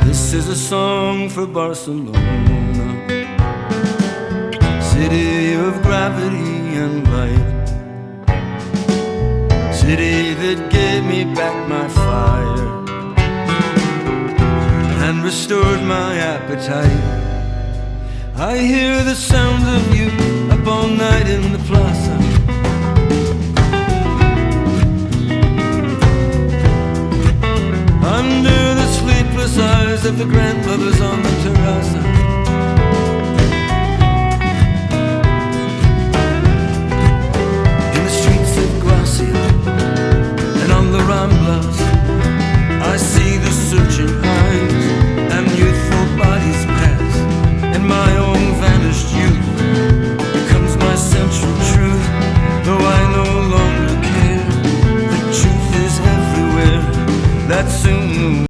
This is a song for Barcelona, city of gravity and light, city that gave me back my fire and restored my appetite. I hear the sounds of you up all night in the plaza, under the sleepless eyes of the grandmothers on the terraza. In the streets of Gracia and on the Ramblas, I see the